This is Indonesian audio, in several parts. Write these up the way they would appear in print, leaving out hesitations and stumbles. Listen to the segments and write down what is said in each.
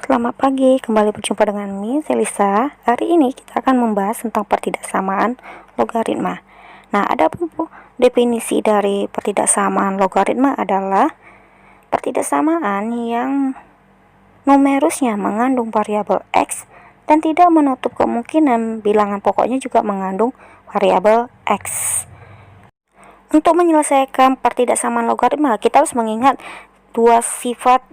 Selamat pagi, kembali berjumpa dengan Miss Elisa. Hari ini kita akan membahas tentang pertidaksamaan logaritma. Nah, ada definisi dari pertidaksamaan logaritma adalah pertidaksamaan yang numerusnya mengandung variabel X dan tidak menutup kemungkinan bilangan pokoknya juga mengandung variabel X. Untuk menyelesaikan pertidaksamaan logaritma, kita harus mengingat dua sifat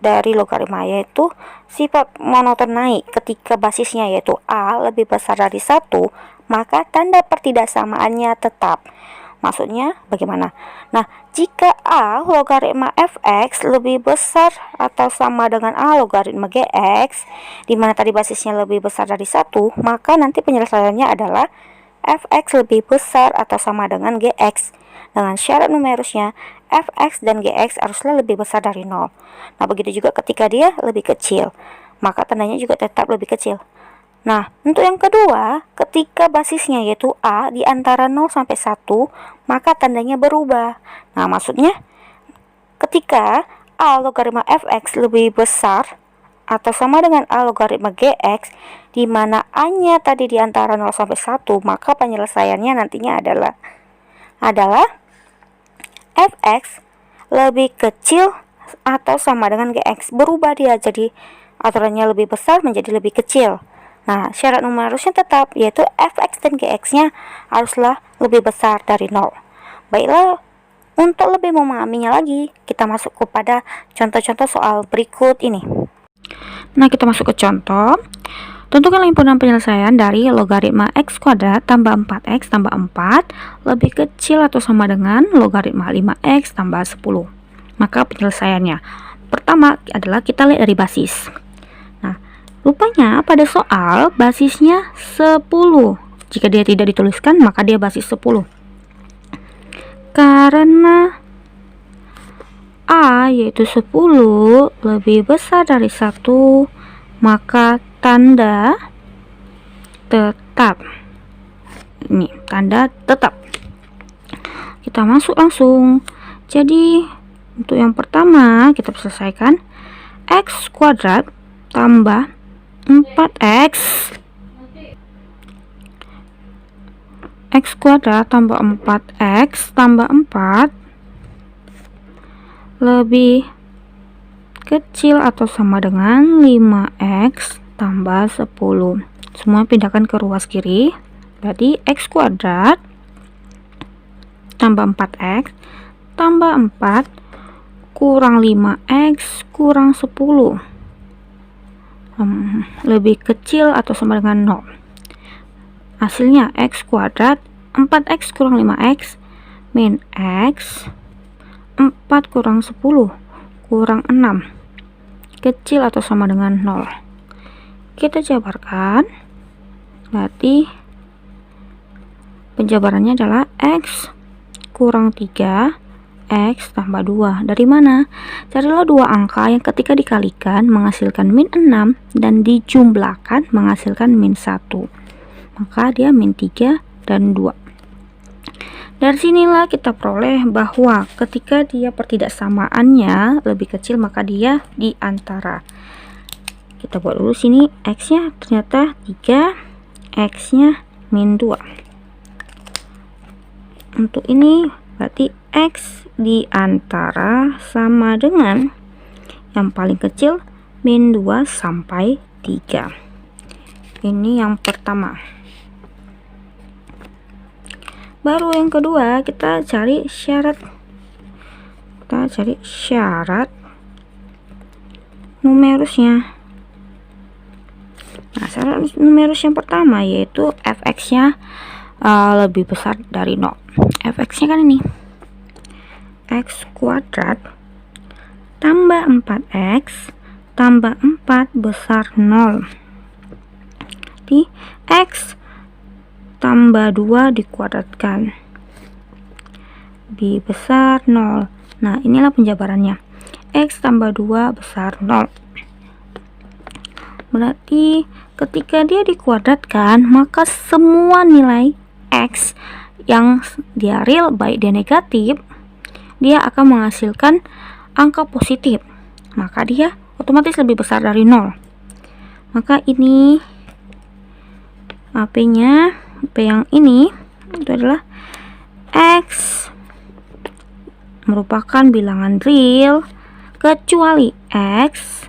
dari logaritma, yaitu sifat monoton naik ketika basisnya yaitu A lebih besar dari 1, maka tanda pertidaksamaannya tetap. Maksudnya bagaimana? Nah, jika A logaritma fx lebih besar atau sama dengan A logaritma gx, di mana tadi basisnya lebih besar dari 1, maka nanti penyelesaiannya adalah fx lebih besar atau sama dengan gx. Dengan syarat numerusnya, fx dan gx haruslah lebih besar dari 0. Nah, begitu juga ketika dia lebih kecil, maka tandanya juga tetap lebih kecil. Nah, untuk yang kedua, ketika basisnya yaitu A di antara 0 sampai 1, maka tandanya berubah. Nah, maksudnya ketika A logaritma fx lebih besar atau sama dengan A logaritma gx, di mana A-nya tadi di antara 0 sampai 1, maka penyelesaiannya nantinya adalah fx lebih kecil atau sama dengan gx. Berubah dia, jadi aturannya lebih besar menjadi lebih kecil. Nah, syarat numerusnya tetap, yaitu fx dan gx-nya haruslah lebih besar dari 0. Baiklah, untuk lebih memahaminya lagi, kita masuk kepada contoh-contoh soal berikut ini. Nah, kita masuk ke contoh. Tentukan himpunan penyelesaian dari logaritma x kuadrat tambah 4x tambah 4 lebih kecil atau sama dengan logaritma 5x tambah 10. Maka penyelesaiannya pertama adalah kita lihat dari basis. Nah, rupanya pada soal basisnya 10. Jika dia tidak dituliskan, maka dia basis 10. Karena A yaitu 10 lebih besar dari 1, maka tanda tetap. Ini tanda tetap. Kita masuk langsung. Jadi untuk yang pertama kita selesaikan x kuadrat tambah 4x x kuadrat tambah 4x tambah 4 lebih kecil atau sama dengan 5x tambah 10. Semua pindahkan ke ruas kiri. Berarti x kuadrat tambah 4x tambah 4 kurang 5x kurang 10 lebih kecil atau sama dengan 0. Hasilnya x kuadrat 4x kurang 5x min x 4 kurang 10 kurang 6 kecil atau sama dengan 0. Kita jabarkan, berarti penjabarannya adalah x kurang 3 x tambah 2. Dari mana? Carilah dua angka yang ketika dikalikan menghasilkan min 6 dan dijumlahkan menghasilkan min 1. Maka dia min 3 dan 2. Dari sinilah kita peroleh bahwa ketika dia pertidaksamaannya lebih kecil, maka dia di antara. Kita buat dulu sini x-nya ternyata 3, x-nya min 2. Untuk ini berarti x di antara sama dengan yang paling kecil min 2 sampai 3. Ini yang pertama. Baru yang kedua kita cari syarat. Kita cari syarat numerusnya. Nah, syarat numerus yang pertama yaitu fx-nya lebih besar dari 0. Fx-nya kan ini x kuadrat tambah 4x tambah 4 besar 0. Jadi x tambah 2 dikuadratkan lebih besar 0. Nah, inilah penjabarannya. X tambah 2 besar 0. Berarti ketika dia dikuadratkan, maka semua nilai x yang dia real baik dia negatif, dia akan menghasilkan angka positif. Maka dia otomatis lebih besar dari 0. Maka ini AP-nya, AP yang ini itu adalah X merupakan bilangan real kecuali X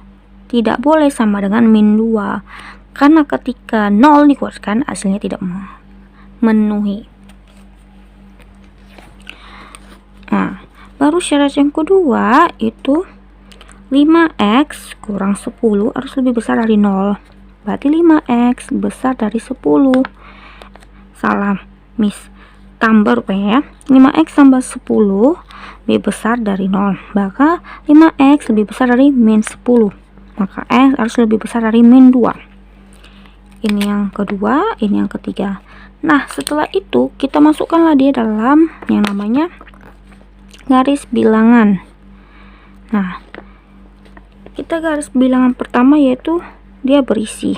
tidak boleh sama dengan min 2, karena ketika 0 dikuatkan hasilnya tidak memenuhi. Nah, baru syarat yang kedua itu 5x kurang 10 harus lebih besar dari 0. Berarti 5x besar dari 10. Salah, Miss. Tambah rupanya ya. 5x tambah 10 lebih besar dari 0. Maka 5x lebih besar dari min 10. Maka x harus lebih besar dari min 2. Ini yang kedua, ini yang ketiga. Nah, setelah itu kita masukkanlah dia dalam yang namanya garis bilangan. Nah, kita garis bilangan pertama yaitu dia berisi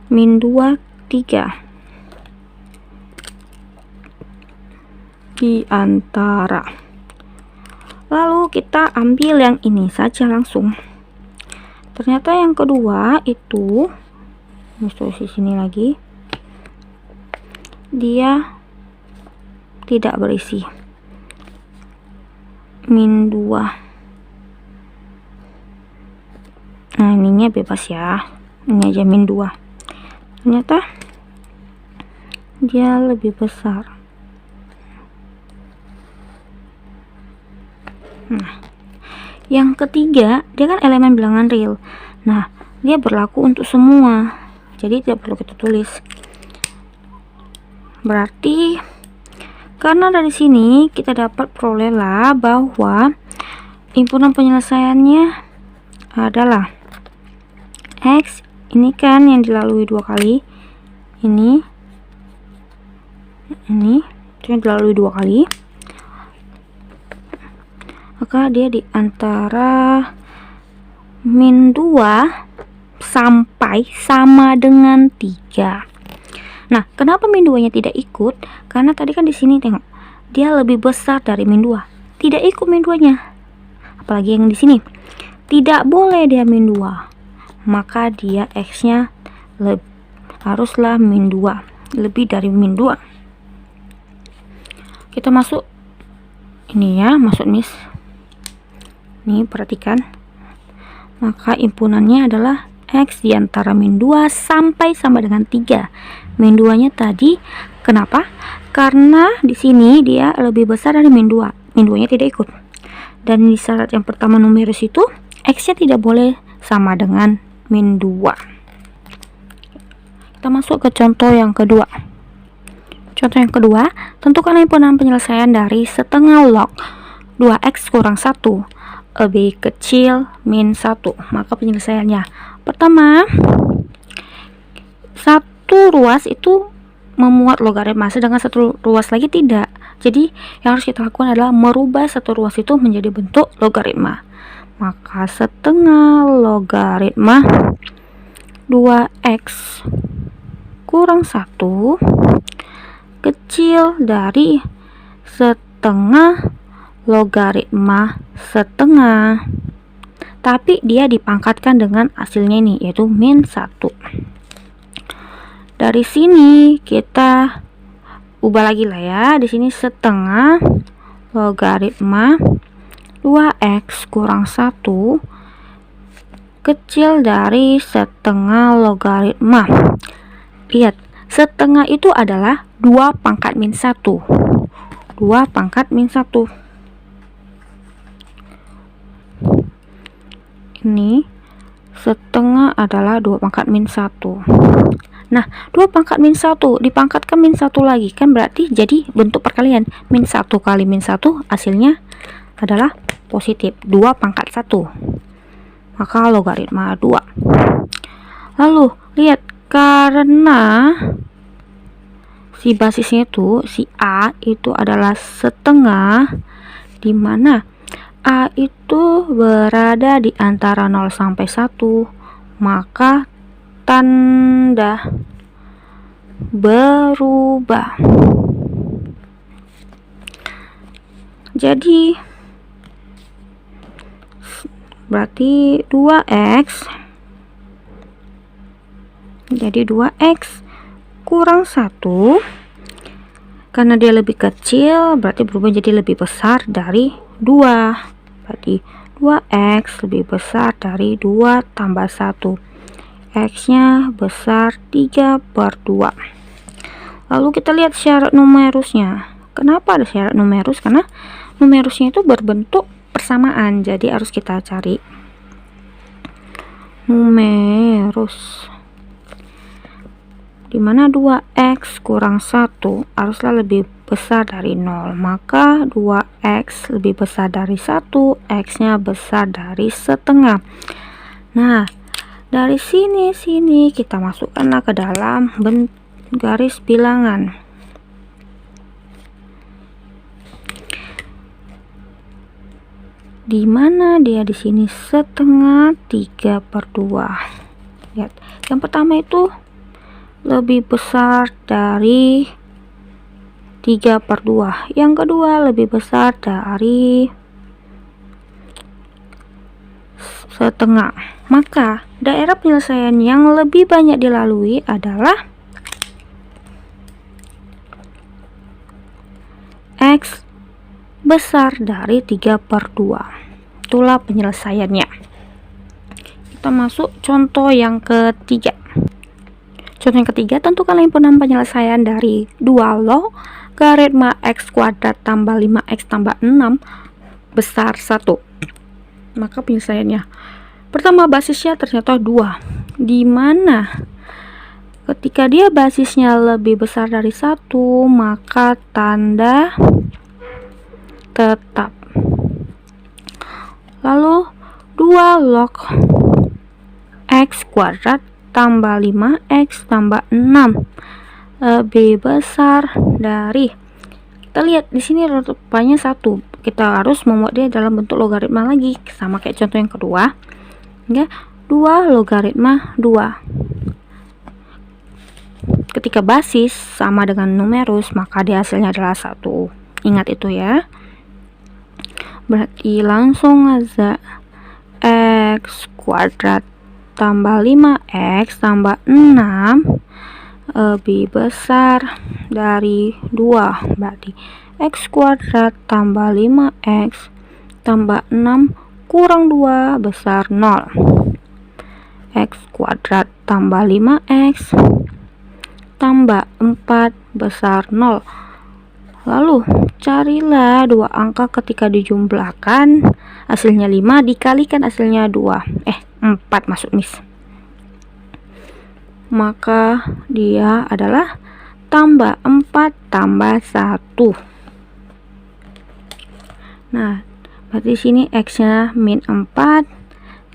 min 2, 3 di antara. Lalu kita ambil yang ini saja langsung. Ternyata yang kedua itu, di sini lagi, dia tidak berisi min 2. Nah, ininya bebas ya, ini aja min 2. Ternyata dia lebih besar. Nah, yang ketiga, dia kan elemen bilangan real. Nah, dia berlaku untuk semua, jadi tidak perlu kita tulis. Berarti karena dari sini kita dapat perolehlah bahwa himpunan penyelesaiannya adalah X, ini kan yang dilalui 2 kali, ini itu yang dilalui 2 kali, maka dia di antara min 2 sampai sama dengan 3. Nah, kenapa min 2 nya tidak ikut? Karena tadi kan di sini tengok, dia lebih besar dari min 2, tidak ikut min 2 nya. Apalagi yang di sini tidak boleh dia min 2, maka dia X nya haruslah min 2, lebih dari min 2. Kita masuk ini ya, masuk Miss. Nih, perhatikan. Maka impunannya adalah X di antara min 2 sampai sama dengan 3. Min 2 nya tadi, kenapa? Karena di sini dia lebih besar dari min 2. Min 2 nya tidak ikut. Dan di syarat yang pertama numeris itu, X nya tidak boleh sama dengan min 2. Kita masuk ke contoh yang kedua. Contoh yang kedua, tentukan himpunan penyelesaian dari setengah log 2x kurang 1 lebih kecil min 1. Maka penyelesaiannya, pertama, satu ruas itu memuat logaritma, sedangkan satu ruas lagi tidak. Jadi yang harus kita lakukan adalah merubah satu ruas itu menjadi bentuk logaritma. Maka setengah logaritma 2x kurang 1 kecil dari setengah logaritma setengah. Tapi dia dipangkatkan dengan hasilnya ini, yaitu min 1. Dari sini kita ubah lagi lah ya. Di sini setengah logaritma 2x kurang 1 kecil dari setengah logaritma. Lihat, setengah itu adalah 2 pangkat min 1. 2 pangkat min 1. Ini setengah adalah 2 pangkat min 1. Nah, 2 pangkat min 1 dipangkatkan min 1 lagi, kan berarti jadi bentuk perkalian. Min 1 kali min 1 hasilnya adalah positif, 2 pangkat 1. Maka logaritma 2. Lalu, lihat, karena si basisnya itu, si A itu adalah setengah, di mana A itu berada di antara 0 sampai 1, maka tanda berubah. Jadi berarti 2x. Jadi 2x kurang 1, karena dia lebih kecil berarti berubah jadi lebih besar dari 2. Berarti 2x lebih besar dari 2 tambah 1. X nya besar 3/2. Lalu kita lihat syarat numerusnya. Kenapa ada syarat numerus? Karena numerusnya itu berbentuk persamaan, jadi harus kita cari numerus, dimana 2x kurang 1 haruslah lebih besar dari 0, maka 2x lebih besar dari 1, x nya besar dari setengah. Nah, dari sini kita masukkanlah ke dalam garis bilangan. Dimana dia di sini setengah 3/2. Lihat, yang pertama itu lebih besar dari 3/2, yang kedua lebih besar dari setengah. Maka daerah penyelesaian yang lebih banyak dilalui adalah X besar dari 3/2. Itulah penyelesaiannya. Kita masuk contoh yang ketiga. Contoh yang ketiga, tentukan himpunan penyelesaian dari 2 logaritma x kuadrat tambah 5x tambah 6 besar 1. Maka penyelesaiannya, pertama basisnya ternyata 2, dimana ketika dia basisnya lebih besar dari 1, maka tanda tetap. Lalu 2 log x kuadrat tambah 5x tambah 6 lebih besar dari, kita lihat di sini rupanya 1. Kita harus membuat dia dalam bentuk logaritma lagi, sama kayak contoh yang kedua ya. 2 logaritma 2. Ketika basis sama dengan numerus, maka dia hasilnya adalah 1. Ingat itu ya. Berarti langsung aja x kuadrat tambah 5x tambah 6 lebih besar dari 2. Berarti x kuadrat tambah 5x tambah 6 kurang 2 besar 0. X kuadrat tambah 5x tambah 4 besar 0. Lalu carilah dua angka ketika dijumlahkan hasilnya 5 dikalikan hasilnya 4 masuk mis. Maka dia adalah tambah 4 tambah 1. Nah, berarti sini x nya min 4,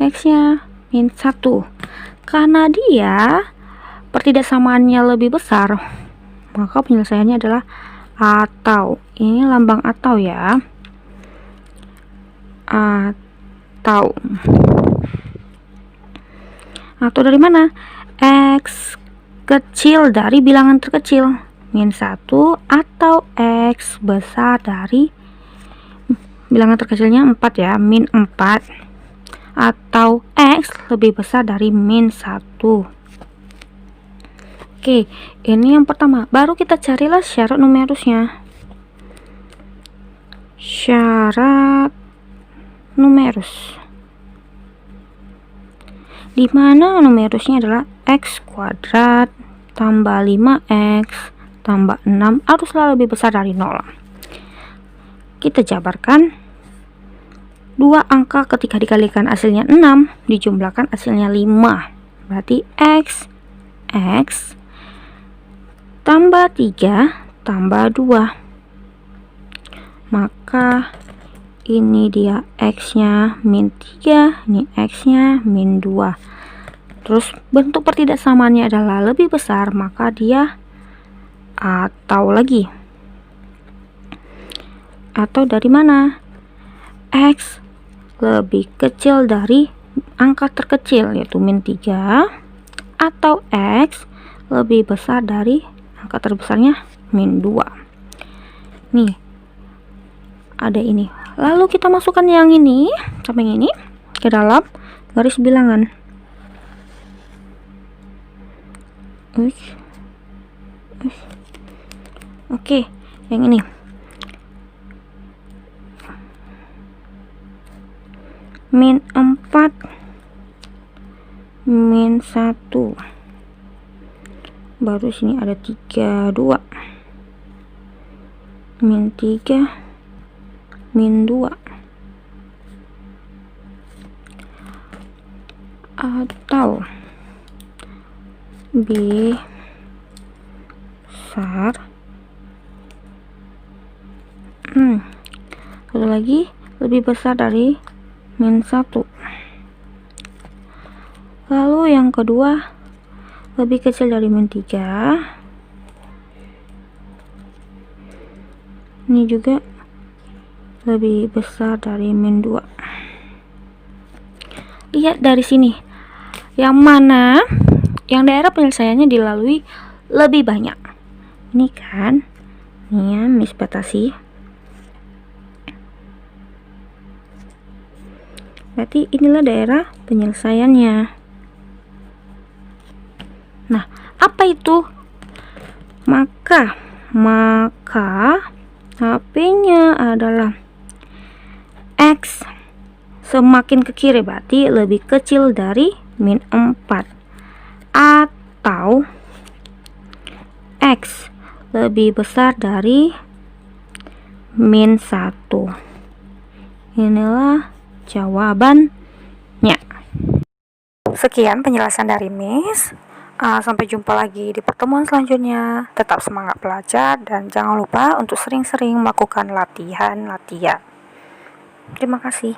x nya min 1. Karena dia pertidaksamaannya lebih besar, maka penyelesaiannya adalah atau. Ini lambang atau ya. Atau dari mana? X kecil dari bilangan terkecil min 1 atau X besar dari bilangan terkecilnya 4 ya, min 4 atau X lebih besar dari min 1. Oke, ini yang pertama. Baru kita carilah syarat numerusnya. Syarat numerus, dimana numerusnya adalah x kuadrat tambah 5x tambah 6 haruslah lebih besar dari 0. Kita jabarkan dua angka ketika dikalikan hasilnya 6 dijumlahkan hasilnya 5. Berarti x tambah 3 tambah 2. Maka ini dia x nya min 3, ini x nya min 2. Terus bentuk pertidaksamaannya adalah lebih besar, maka dia atau lagi. Atau dari mana? X lebih kecil dari angka terkecil yaitu min 3, atau x lebih besar dari angka terbesarnya min 2. Nih, ada ini. Lalu kita masukkan yang ini sama yang ini. ke dalam garis bilangan. Oke, yang ini. Min 4 min 1, baru sini ada 32, min 3 min 2, atau B besar. Satu lagi, lebih besar dari min 1. Lalu yang kedua, lebih kecil dari min 3. Ini juga lebih besar dari min 2. Lihat dari sini, yang mana yang daerah penyelesaiannya dilalui lebih banyak. Ini kan, ini ya, Miss batasi. Berarti inilah daerah penyelesaiannya. Nah, apa itu? Maka HP-nya adalah X semakin ke kiri, berarti lebih kecil dari min 4, atau X lebih besar dari min 1. Inilah jawabannya. Sekian penjelasan dari Miss. Sampai jumpa lagi di pertemuan selanjutnya. Tetap semangat belajar dan jangan lupa untuk sering-sering melakukan latihan. Terima kasih.